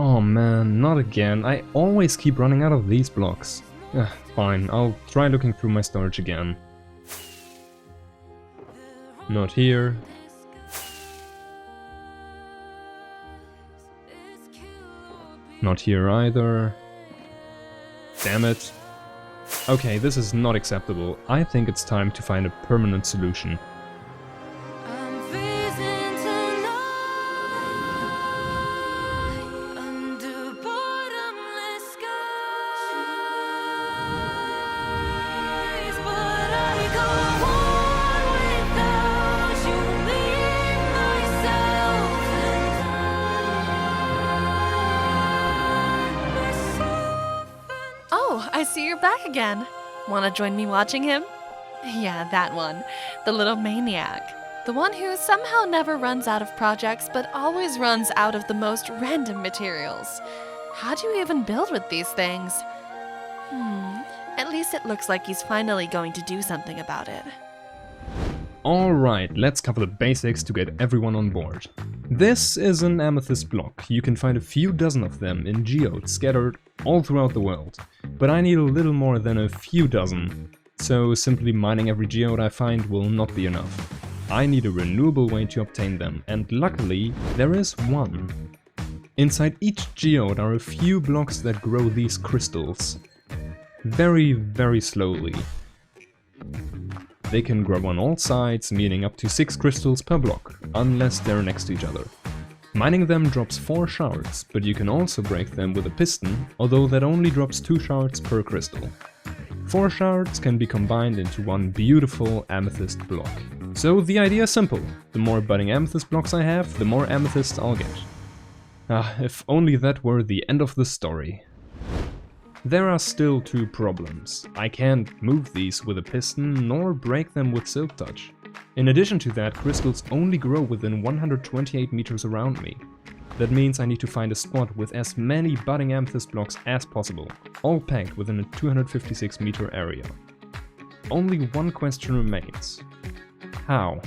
Oh man, not again. I always keep running out of these blocks. Fine, I'll try looking through my storage again. Not here. Not here either. Damn it. Okay, this is not acceptable. I think it's time to find a permanent solution. I see you're back again. Wanna join me watching him? Yeah, that one. The little maniac. The one who somehow never runs out of projects, but always runs out of the most random materials. How do you even build with these things? At least it looks like he's finally going to do something about it. Alright, let's cover the basics to get everyone on board. This is an amethyst block. You can find a few dozen of them in geodes scattered all throughout the world. But I need a little more than a few dozen, so simply mining every geode I find will not be enough. I need a renewable way to obtain them, and luckily there is one. Inside each geode are a few blocks that grow these crystals. Very, very slowly. They can grow on all sides, meaning up to 6 crystals per block, unless they're next to each other. Mining them drops 4 shards, but you can also break them with a piston, although that only drops 2 shards per crystal. 4 shards can be combined into one beautiful amethyst block. So the idea is simple: the more budding amethyst blocks I have, the more amethysts I'll get. If only that were the end of the story. There are still 2 problems. I can't move these with a piston, nor break them with silk touch. In addition to that, crystals only grow within 128 meters around me. That means I need to find a spot with as many budding amethyst blocks as possible, all packed within a 256 meter area. Only one question remains. How?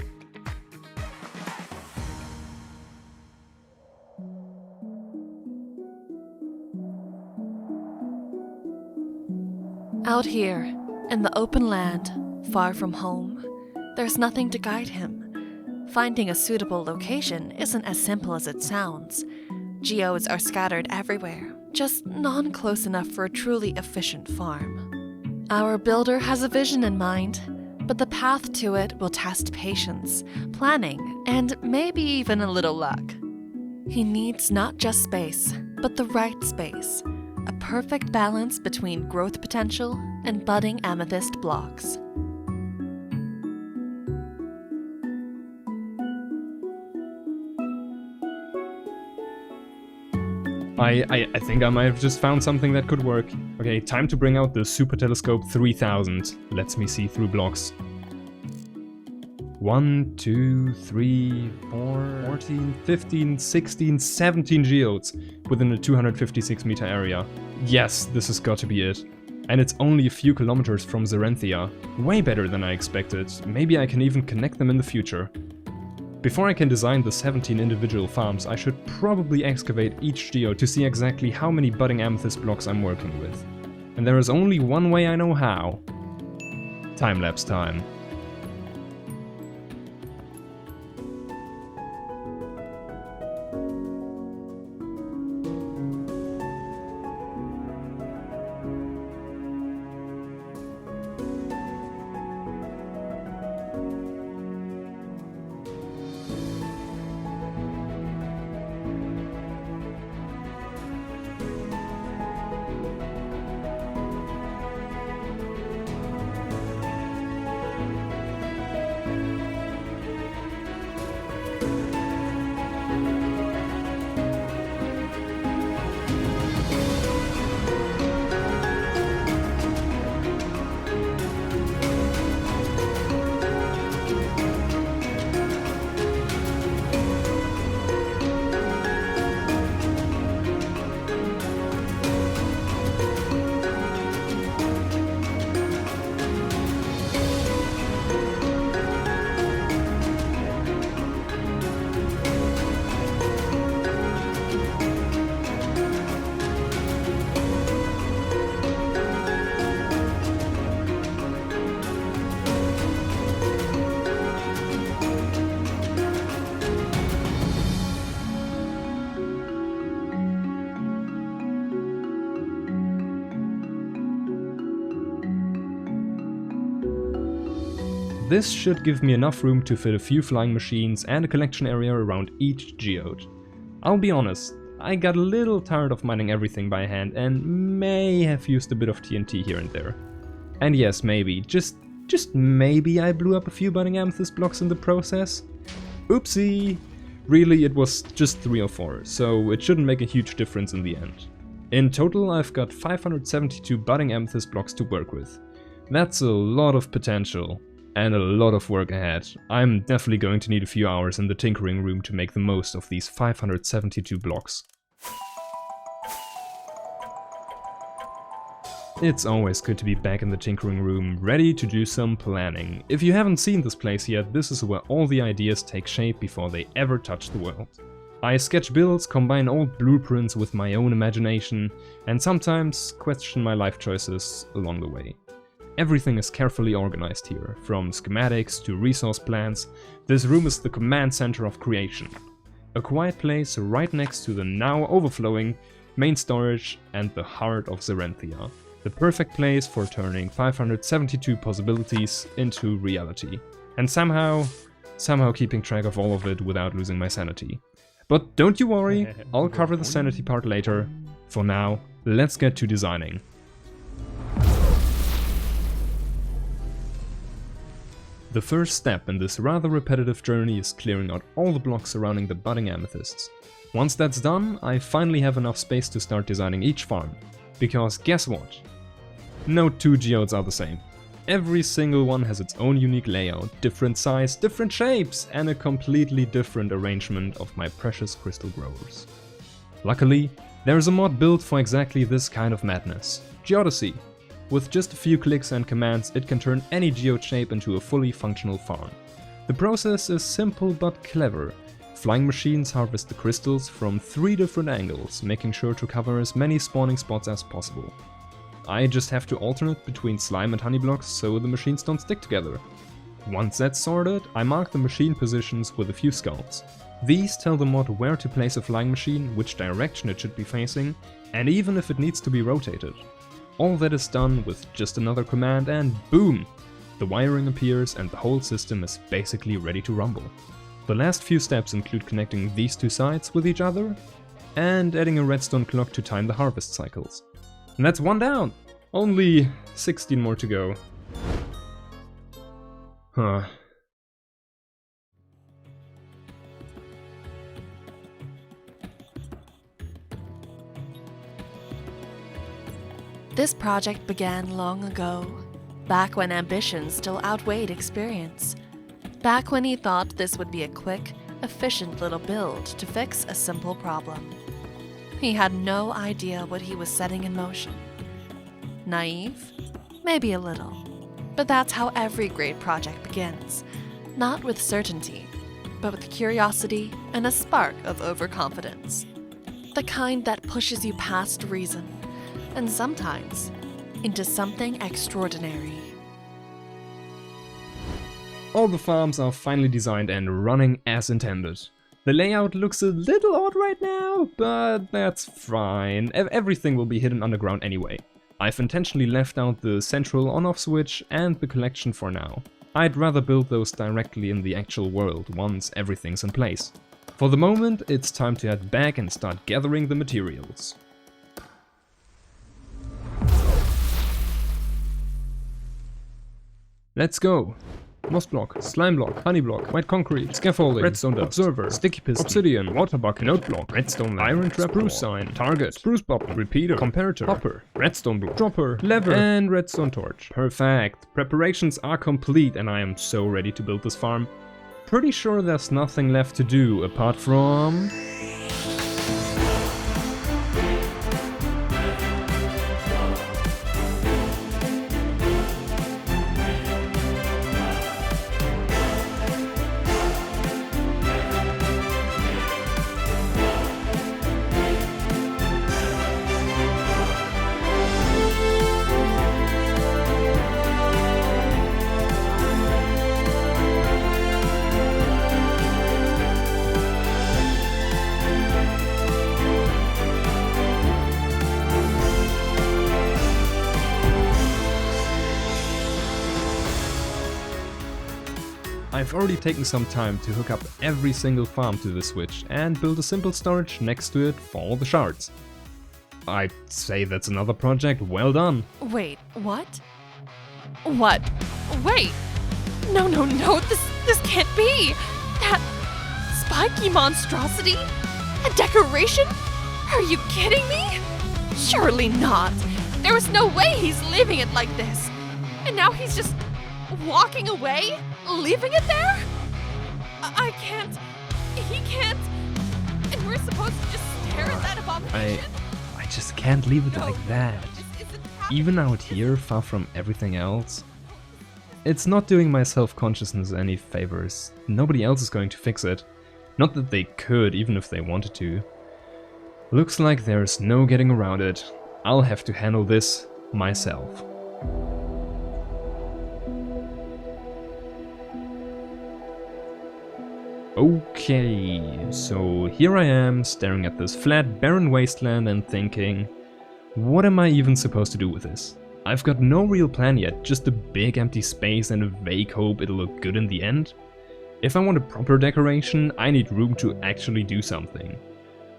Out here, in the open land, far from home, there's nothing to guide him. Finding a suitable location isn't as simple as it sounds. Geodes are scattered everywhere, just non-close enough for a truly efficient farm. Our builder has a vision in mind, but the path to it will test patience, planning, and maybe even a little luck. He needs not just space, but the right space. A perfect balance between growth potential and budding amethyst blocks. I think I might have just found something that could work. Okay, time to bring out the Super Telescope 3000. Lets me see through blocks. 1, 2, 3, 4, 14, 15, 16, 17 geodes within a 256 meter area. Yes, this has got to be it. And it's only a few kilometers from Zarenthia. Way better than I expected. Maybe I can even connect them in the future. Before I can design the 17 individual farms, I should probably excavate each geode to see exactly how many budding amethyst blocks I'm working with. And there is only one way I know how. Time-lapse time. This should give me enough room to fit a few flying machines and a collection area around each geode. I'll be honest, I got a little tired of mining everything by hand and may have used a bit of TNT here and there. And yes, maybe, just maybe I blew up a few budding amethyst blocks in the process. Oopsie! Really, it was just 3 or 4, so it shouldn't make a huge difference in the end. In total, I've got 572 budding amethyst blocks to work with. That's a lot of potential, and a lot of work ahead. I'm definitely going to need a few hours in the tinkering room to make the most of these 572 blocks. It's always good to be back in the tinkering room, ready to do some planning. If you haven't seen this place yet, this is where all the ideas take shape before they ever touch the world. I sketch builds, combine old blueprints with my own imagination, and sometimes question my life choices along the way. Everything is carefully organized here, from schematics to resource plans. This room is the command center of creation. A quiet place right next to the now overflowing main storage and the heart of Zerenthia. The perfect place for turning 572 possibilities into reality. And somehow keeping track of all of it without losing my sanity. But don't you worry, I'll cover the sanity part later. For now, let's get to designing. The first step in this rather repetitive journey is clearing out all the blocks surrounding the budding amethysts. Once that's done, I finally have enough space to start designing each farm. Because guess what? No 2 geodes are the same. Every single one has its own unique layout, different size, different shapes, and a completely different arrangement of my precious crystal growers. Luckily, there is a mod built for exactly this kind of madness, Geodesy. With just a few clicks and commands, it can turn any geode shape into a fully functional farm. The process is simple but clever. Flying machines harvest the crystals from 3 different angles, making sure to cover as many spawning spots as possible. I just have to alternate between slime and honey blocks so the machines don't stick together. Once that's sorted, I mark the machine positions with a few sculpts. These tell the mod where to place a flying machine, which direction it should be facing, and even if it needs to be rotated. All that is done with just another command and boom! The wiring appears and the whole system is basically ready to rumble. The last few steps include connecting these 2 sides with each other and adding a redstone clock to time the harvest cycles. And that's 1 down! Only 16 more to go. Huh. This project began long ago, back when ambition still outweighed experience. Back when he thought this would be a quick, efficient little build to fix a simple problem. He had no idea what he was setting in motion. Naive? Maybe a little. But that's how every great project begins. Not with certainty, but with curiosity and a spark of overconfidence. The kind that pushes you past reason, and sometimes into something extraordinary. All the farms are finally designed and running as intended. The layout looks a little odd right now, but that's fine. Everything will be hidden underground anyway. I've intentionally left out the central on-off switch and the collection for now. I'd rather build those directly in the actual world once everything's in place. For the moment, it's time to head back and start gathering the materials. Let's go! Moss block, slime block, honey block, white concrete, scaffolding, redstone dust, observer, sticky piston, obsidian, water bucket, note block, redstone lamp, iron trap, spruce sign, target, spruce bubble, repeater, comparator, hopper, redstone block, dropper, lever, and redstone torch. Perfect. Preparations are complete and I am so ready to build this farm. Pretty sure there's nothing left to do apart from... I've already taken some time to hook up every single farm to this switch and build a simple storage next to it for all the shards. I'd say that's another project well done. Wait, what? What? Wait! No, this can't be! That spiky monstrosity? A decoration? Are you kidding me? Surely not! There was no way he's leaving it like this! And now he's just walking away? Leaving it there? I can't... He can't... And we're supposed to just stare at that abomination? I just can't leave it like that. This isn't happening. Even out here, far from everything else. It's not doing my self-consciousness any favors. Nobody else is going to fix it. Not that they could, even if they wanted to. Looks like there's no getting around it. I'll have to handle this myself. Okay, so here I am, staring at this flat, barren wasteland and thinking, what am I even supposed to do with this? I've got no real plan yet, just a big empty space and a vague hope it'll look good in the end. If I want a proper decoration, I need room to actually do something.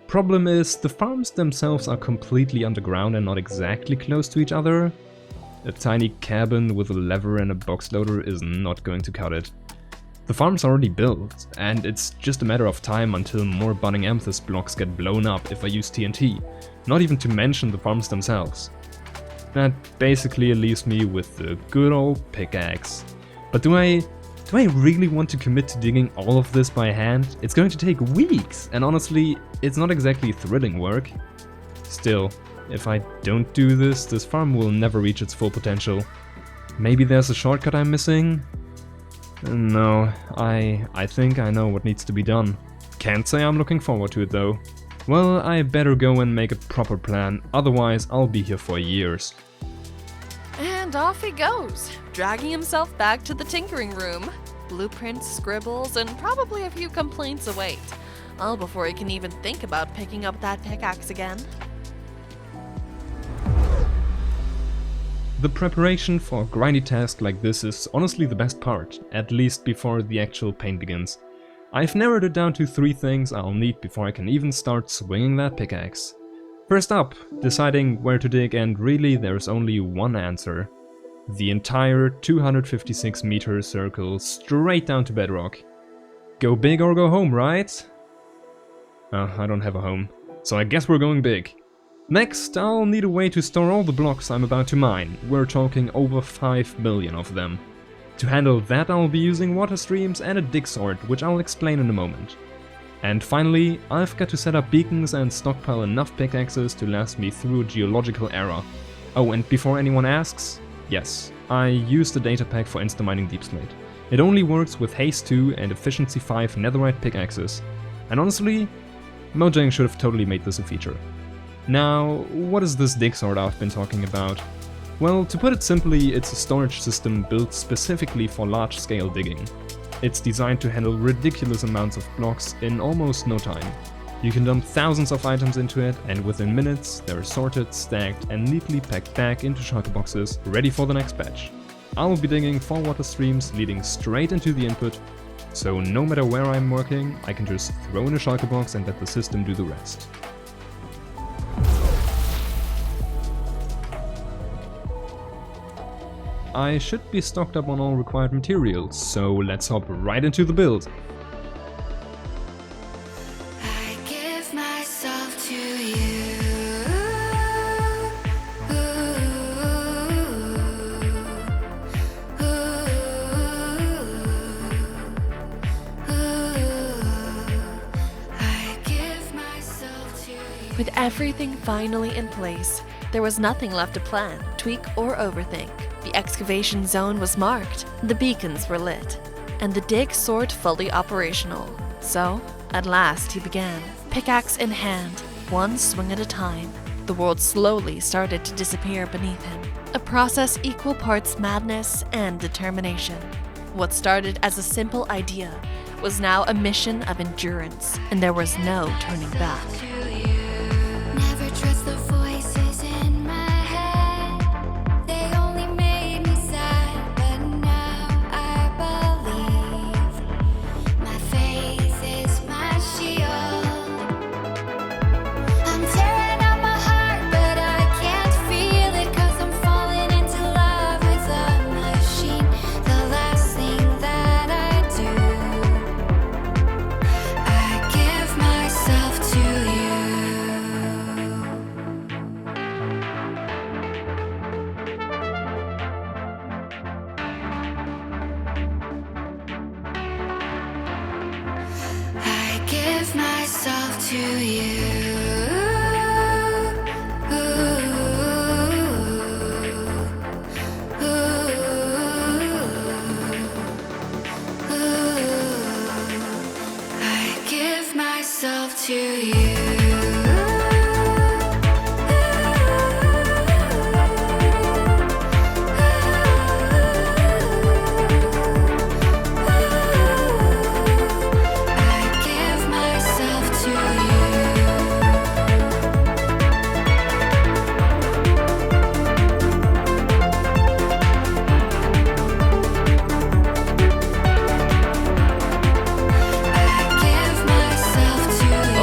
Problem is, the farms themselves are completely underground and not exactly close to each other. A tiny cabin with a lever and a box loader is not going to cut it. The farm's already built, and it's just a matter of time until more budding amethyst blocks get blown up if I use TNT, not even to mention the farms themselves. That basically leaves me with the good old pickaxe. But do I really want to commit to digging all of this by hand? It's going to take weeks, and honestly, it's not exactly thrilling work. Still, if I don't do this, this farm will never reach its full potential. Maybe there's a shortcut I'm missing? No, I think I know what needs to be done. Can't say I'm looking forward to it though. Well, I better go and make a proper plan, otherwise I'll be here for years. And off he goes, dragging himself back to the tinkering room. Blueprints, scribbles, and probably a few complaints await. All before he can even think about picking up that pickaxe again. The preparation for a grindy task like this is honestly the best part, at least before the actual pain begins. I've narrowed it down to 3 things I'll need before I can even start swinging that pickaxe. First up, deciding where to dig, and really there's only one answer. The entire 256 meter circle straight down to bedrock. Go big or go home, right? I don't have a home, so I guess we're going big. Next, I'll need a way to store all the blocks I'm about to mine. We're talking over 5 million of them. To handle that, I'll be using water streams and a dig sword, which I'll explain in a moment. And finally, I've got to set up beacons and stockpile enough pickaxes to last me through a geological era. Oh, and before anyone asks, yes, I used the data pack for insta-mining Deep Slate. It only works with Haste 2 and Efficiency 5 netherite pickaxes. And honestly, Mojang should have totally made this a feature. Now, what is this dig sword I've been talking about? Well, to put it simply, it's a storage system built specifically for large-scale digging. It's designed to handle ridiculous amounts of blocks in almost no time. You can dump thousands of items into it, and within minutes they're sorted, stacked, and neatly packed back into shulker boxes, ready for the next batch. I'll be digging 4 water streams leading straight into the input, so no matter where I'm working, I can just throw in a shulker box and let the system do the rest. I should be stocked up on all required materials, so let's hop right into the build. I give myself to you. I give myself to you. With everything finally in place, there was nothing left to plan, tweak, or overthink. The excavation zone was marked, the beacons were lit, and the dig sword fully operational. So, at last he began, pickaxe in hand, one swing at a time. The world slowly started to disappear beneath him, a process equal parts madness and determination. What started as a simple idea was now a mission of endurance, and there was no turning back. Never trust the voices in my head. They only made me sad, but now I believe to you. I give myself to you.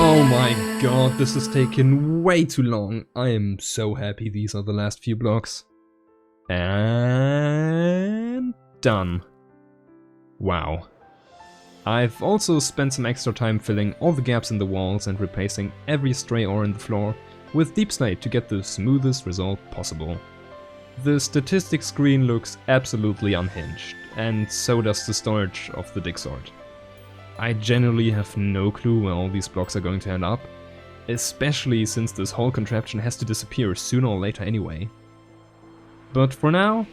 Oh my god, this has taken way too long. I am so happy these are the last few blocks. And done. Wow. I've also spent some extra time filling all the gaps in the walls and replacing every stray ore in the floor with deep slate to get the smoothest result possible. The statistics screen looks absolutely unhinged, and so does the storage of the dig sword. I genuinely have no clue where all these blocks are going to end up, especially since this whole contraption has to disappear sooner or later anyway. But for now,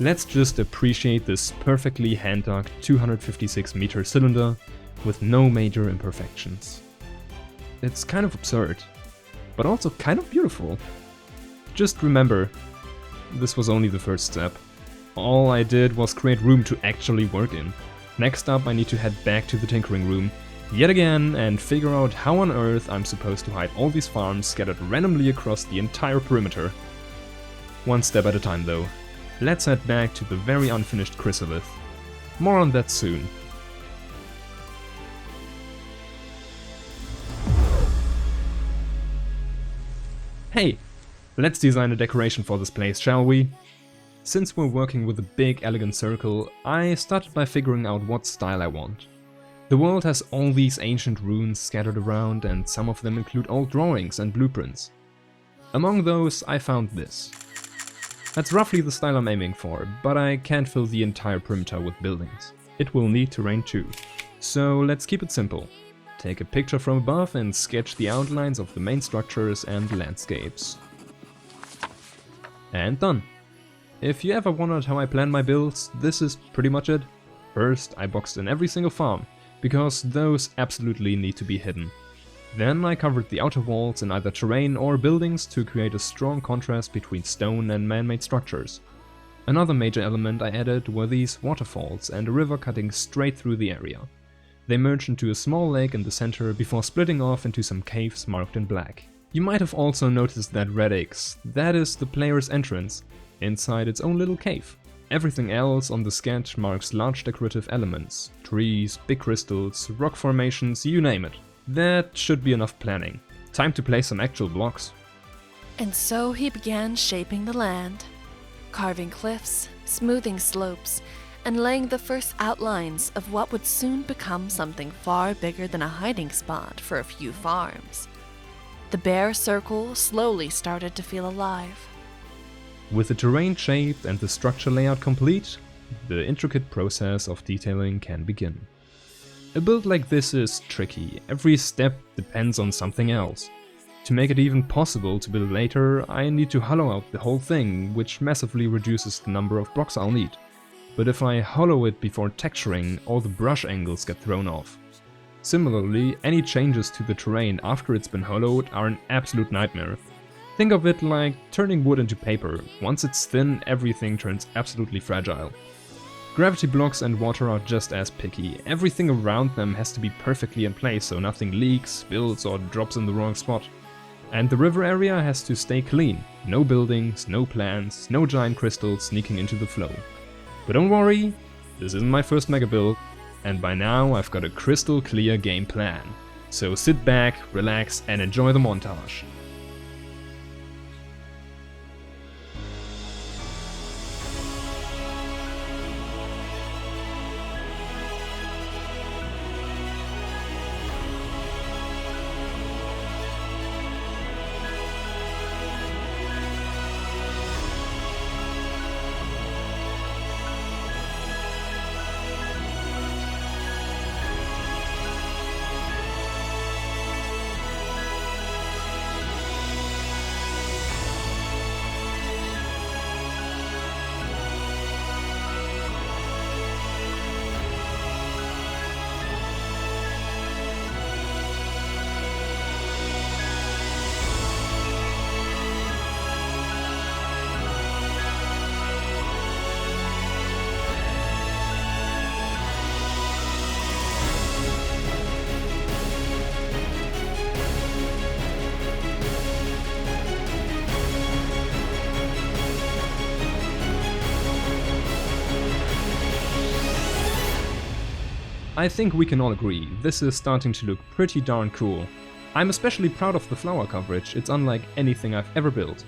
let's just appreciate this perfectly hand-dug 256 meter cylinder with no major imperfections. It's kind of absurd, but also kind of beautiful. Just remember, this was only the first step. All I did was create room to actually work in. Next up, I need to head back to the tinkering room yet again and figure out how on earth I'm supposed to hide all these farms scattered randomly across the entire perimeter. One step at a time though. Let's head back to the very unfinished chrysolith. More on that soon. Hey, let's design a decoration for this place, shall we? Since we're working with a big elegant circle, I started by figuring out what style I want. The world has all these ancient runes scattered around, and some of them include old drawings and blueprints. Among those, I found this. That's roughly the style I'm aiming for, but I can't fill the entire perimeter with buildings. It will need terrain too. So let's keep it simple. Take a picture from above and sketch the outlines of the main structures and landscapes. And done. If you ever wondered how I plan my builds, this is pretty much it. First, I boxed in every single farm, because those absolutely need to be hidden. Then I covered the outer walls in either terrain or buildings to create a strong contrast between stone and man-made structures. Another major element I added were these waterfalls and a river cutting straight through the area. They merge into a small lake in the center before splitting off into some caves marked in black. You might have also noticed that red X, that is the player's entrance, inside its own little cave. Everything else on the sketch marks large decorative elements, trees, big crystals, rock formations, you name it. That should be enough planning. Time to place some actual blocks. And so he began shaping the land, carving cliffs, smoothing slopes, and laying the first outlines of what would soon become something far bigger than a hiding spot for a few farms. The bare circle slowly started to feel alive. With the terrain shaped and the structure layout complete, the intricate process of detailing can begin. A build like this is tricky, every step depends on something else. To make it even possible to build later, I need to hollow out the whole thing, which massively reduces the number of blocks I'll need. But if I hollow it before texturing, all the brush angles get thrown off. Similarly, any changes to the terrain after it's been hollowed are an absolute nightmare. Think of it like turning wood into paper. Once it's thin, everything turns absolutely fragile. Gravity blocks and water are just as picky. Everything around them has to be perfectly in place so nothing leaks, spills or drops in the wrong spot. And the river area has to stay clean. No buildings, no plants, no giant crystals sneaking into the flow. But don't worry, this isn't my first mega build, and by now I've got a crystal clear game plan. So sit back, relax and enjoy the montage. I think we can all agree, this is starting to look pretty darn cool. I'm especially proud of the flower coverage, it's unlike anything I've ever built.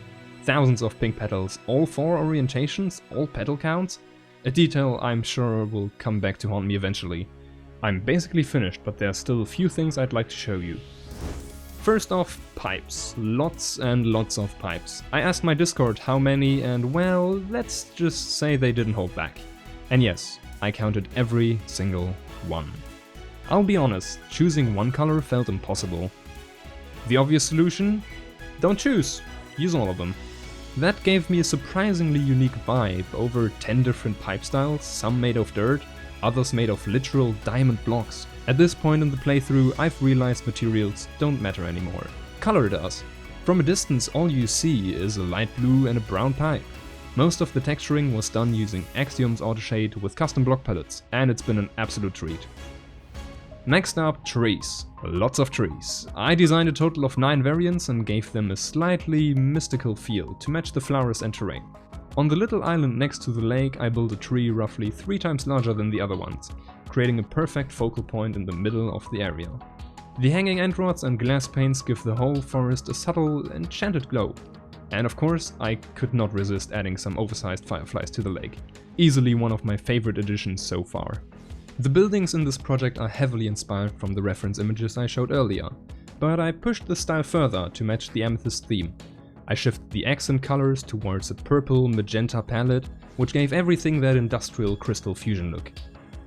Thousands of pink petals, all 4 orientations, all petal counts. A detail I'm sure will come back to haunt me eventually. I'm basically finished, but there's still a few things I'd like to show you. First off, pipes. Lots and lots of pipes. I asked my Discord how many and well, let's just say they didn't hold back. And yes, I counted every single one. I'll be honest, choosing one color felt impossible. The obvious solution? Don't choose, use all of them. That gave me a surprisingly unique vibe, over 10 different pipe styles, some made of dirt, others made of literal diamond blocks. At this point in the playthrough, I've realized materials don't matter anymore. Color does. From a distance, all you see is a light blue and a brown pipe. Most of the texturing was done using Axiom's Autoshade with custom block palettes, and it's been an absolute treat. Next up, trees. Lots of trees. I designed a total of 9 variants and gave them a slightly mystical feel to match the flowers and terrain. On the little island next to the lake, I built a tree roughly 3 times larger than the other ones, creating a perfect focal point in the middle of the area. The hanging end rods and glass panes give the whole forest a subtle, enchanted glow. And of course, I could not resist adding some oversized fireflies to the lake. Easily one of my favorite additions so far. The buildings in this project are heavily inspired from the reference images I showed earlier, but I pushed the style further to match the amethyst theme. I shifted the accent colors towards a purple magenta palette, which gave everything that industrial crystal fusion look.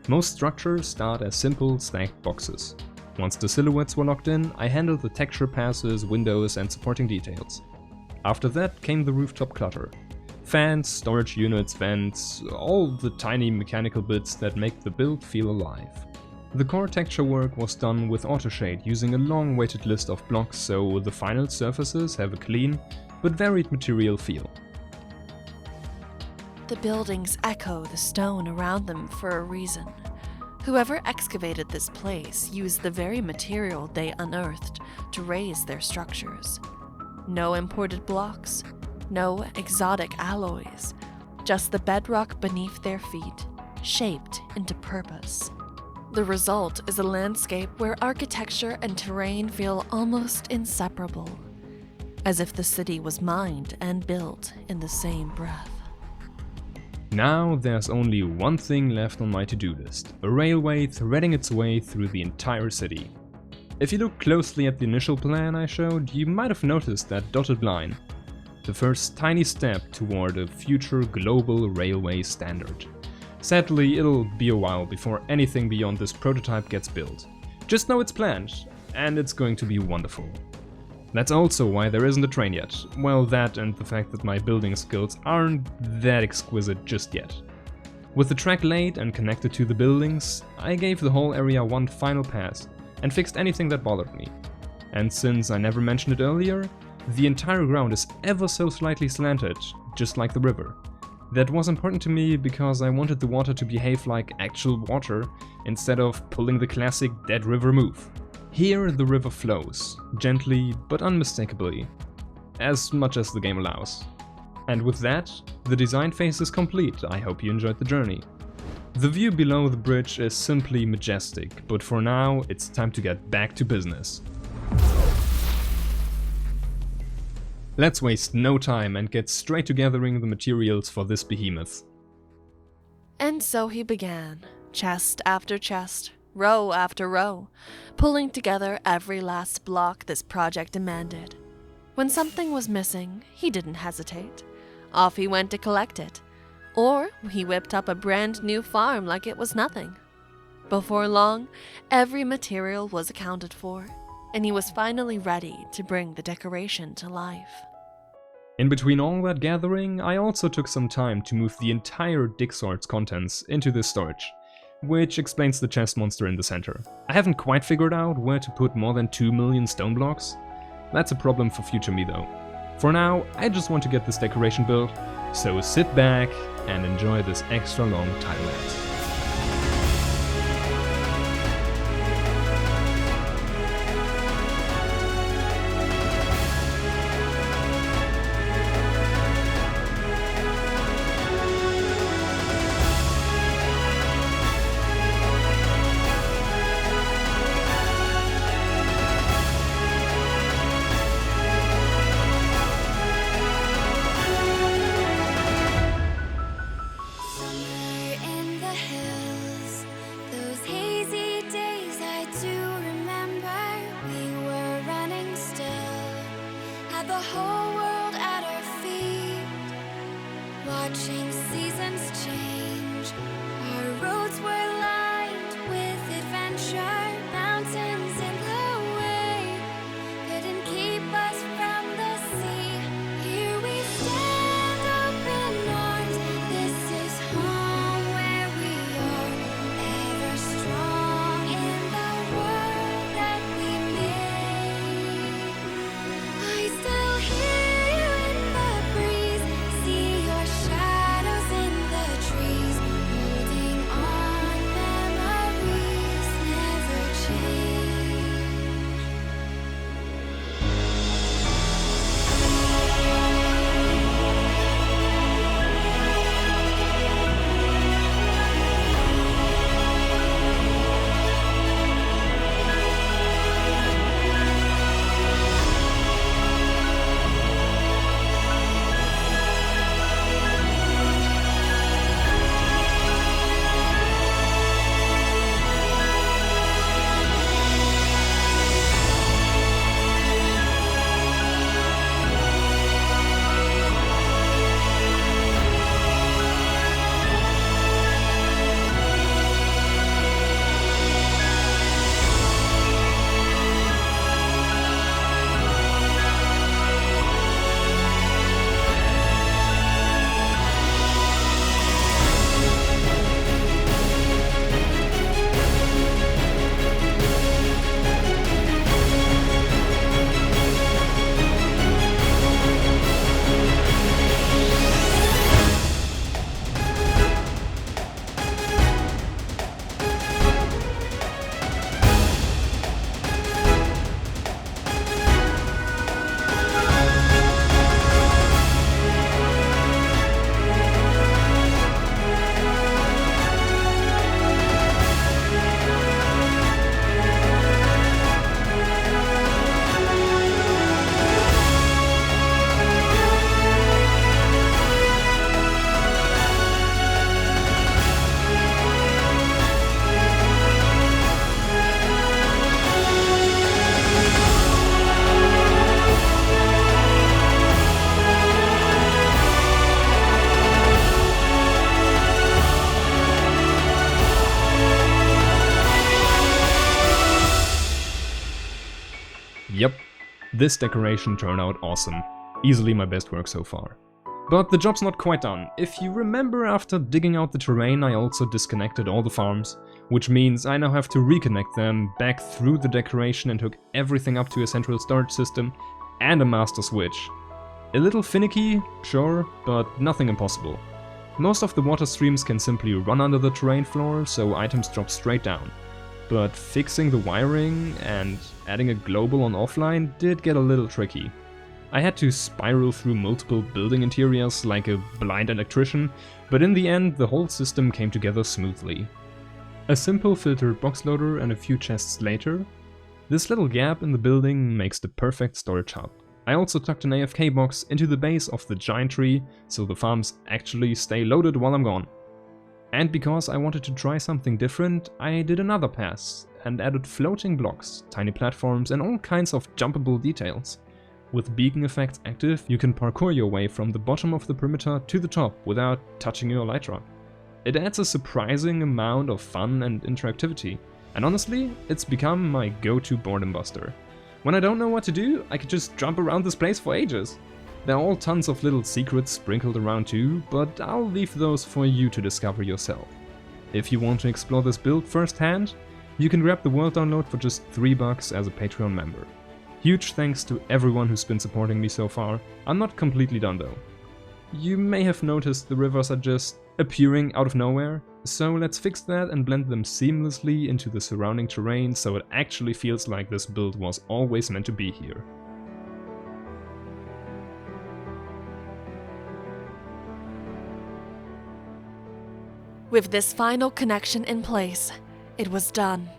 Most structures start as simple stacked boxes. Once the silhouettes were locked in, I handled the texture passes, windows and supporting details. After that came the rooftop clutter. Fans, storage units, vents, all the tiny mechanical bits that make the build feel alive. The core texture work was done with Autoshade using a long weighted list of blocks so the final surfaces have a clean but varied material feel. The buildings echo the stone around them for a reason. Whoever excavated this place used the very material they unearthed to raise their structures. No imported blocks, no exotic alloys, just the bedrock beneath their feet, shaped into purpose. The result is a landscape where architecture and terrain feel almost inseparable, as if the city was mined and built in the same breath. Now there's only one thing left on my to-do list, a railway threading its way through the entire city. If you look closely at the initial plan I showed, you might have noticed that dotted line. The first tiny step toward a future global railway standard. Sadly, it'll be a while before anything beyond this prototype gets built. Just know it's planned, and it's going to be wonderful. That's also why there isn't a train yet. Well, that and the fact that my building skills aren't that exquisite just yet. With the track laid and connected to the buildings, I gave the whole area one final pass and fixed anything that bothered me. And since I never mentioned it earlier, the entire ground is ever so slightly slanted, just like the river. That was important to me because I wanted the water to behave like actual water instead of pulling the classic dead river move. Here the river flows, gently but unmistakably, as much as the game allows. And with that, the design phase is complete. I hope you enjoyed the journey. The view below the bridge is simply majestic, but for now it's time to get back to business. Let's waste no time and get straight to gathering the materials for this behemoth. And so he began, chest after chest, row after row, pulling together every last block this project demanded. When something was missing, he didn't hesitate. Off he went to collect it. Or he whipped up a brand new farm like it was nothing. Before long, every material was accounted for, and he was finally ready to bring the decoration to life. In between all that gathering, I also took some time to move the entire dig sword's contents into this storage, which explains the chest monster in the center. I haven't quite figured out where to put more than 2 million stone blocks. That's a problem for future me though. For now, I just want to get this decoration built, so sit back and enjoy this extra long time lapse. Yep, this decoration turned out awesome. Easily my best work so far. But the job's not quite done. If you remember, after digging out the terrain I also disconnected all the farms, which means I now have to reconnect them back through the decoration and hook everything up to a central storage system and a master switch. A little finicky, sure, but nothing impossible. Most of the water streams can simply run under the terrain floor, so items drop straight down. But fixing the wiring and adding a global on offline did get a little tricky. I had to spiral through multiple building interiors like a blind electrician, but in the end the whole system came together smoothly. A simple filtered box loader and a few chests later, this little gap in the building makes the perfect storage hub. I also tucked an AFK box into the base of the giant tree, so the farms actually stay loaded while I'm gone. And because I wanted to try something different, I did another pass and added floating blocks, tiny platforms and all kinds of jumpable details. With beacon effects active, you can parkour your way from the bottom of the perimeter to the top without touching your elytra. It adds a surprising amount of fun and interactivity, and honestly, it's become my go-to boredom buster. When I don't know what to do, I could just jump around this place for ages. There are all tons of little secrets sprinkled around too, but I'll leave those for you to discover yourself. If you want to explore this build firsthand, you can grab the world download for just $3 as a Patreon member. Huge thanks to everyone who's been supporting me so far. I'm not completely done though. You may have noticed the rivers are just appearing out of nowhere, so let's fix that and blend them seamlessly into the surrounding terrain so it actually feels like this build was always meant to be here. With this final connection in place, it was done.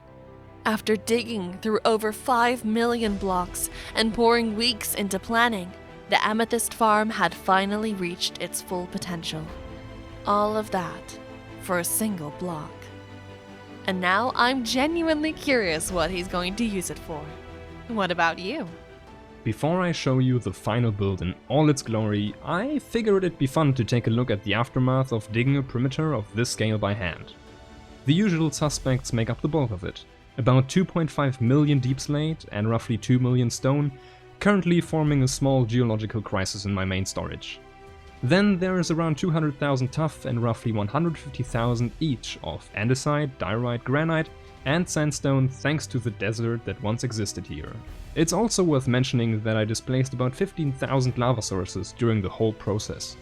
After digging through over 5 million blocks and pouring weeks into planning, the Amethyst farm had finally reached its full potential. All of that for a single block. And now I'm genuinely curious what he's going to use it for. What about you? Before I show you the final build in all its glory, I figured it'd be fun to take a look at the aftermath of digging a perimeter of this scale by hand. The usual suspects make up the bulk of it. About 2.5 million deep slate and roughly 2 million stone, currently forming a small geological crisis in my main storage. Then there is around 200,000 tuff and roughly 150,000 each of andesite, diorite, granite and sandstone thanks to the desert that once existed here. It's also worth mentioning that I displaced about 15,000 lava sources during the whole process.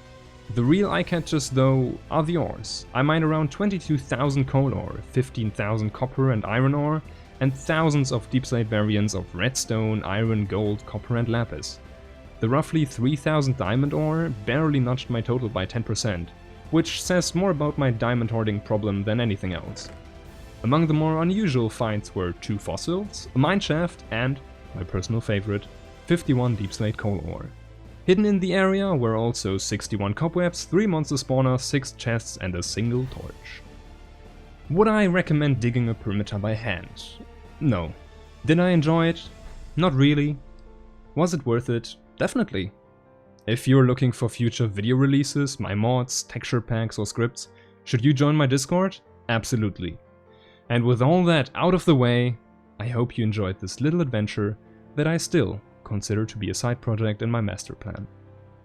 The real eye-catchers though are the ores. I mined around 22,000 coal ore, 15,000 copper and iron ore, and thousands of deep slate variants of redstone, iron, gold, copper and lapis. The roughly 3,000 diamond ore barely nudged my total by 10%, which says more about my diamond hoarding problem than anything else. Among the more unusual finds were 2 fossils, a mine shaft and, my personal favorite, 51 deep slate coal ore. Hidden in the area were also 61 cobwebs, 3 monster spawners, 6 chests and a single torch. Would I recommend digging a perimeter by hand? No. Did I enjoy it? Not really. Was it worth it? Definitely. If you're looking for future video releases, my mods, texture packs or scripts, should you join my Discord? Absolutely. And with all that out of the way, I hope you enjoyed this little adventure that I still consider to be a side project in my master plan.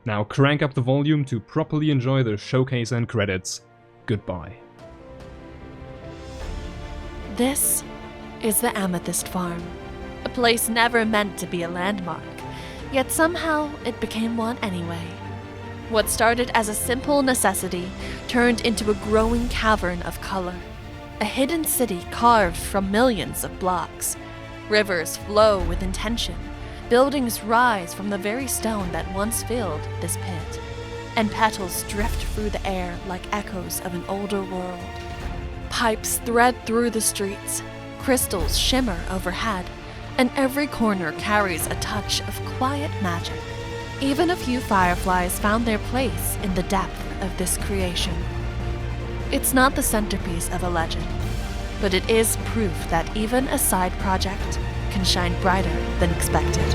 Now crank up the volume to properly enjoy the showcase and credits. Goodbye. This is the Amethyst farm, a place never meant to be a landmark, yet somehow it became one anyway. What started as a simple necessity turned into a growing cavern of color, a hidden city carved from millions of blocks. Rivers flow with intention, buildings rise from the very stone that once filled this pit, and petals drift through the air like echoes of an older world. Pipes thread through the streets, crystals shimmer overhead, and every corner carries a touch of quiet magic. Even a few fireflies found their place in the depth of this creation. It's not the centerpiece of a legend, but it is proof that even a side project can shine brighter than expected.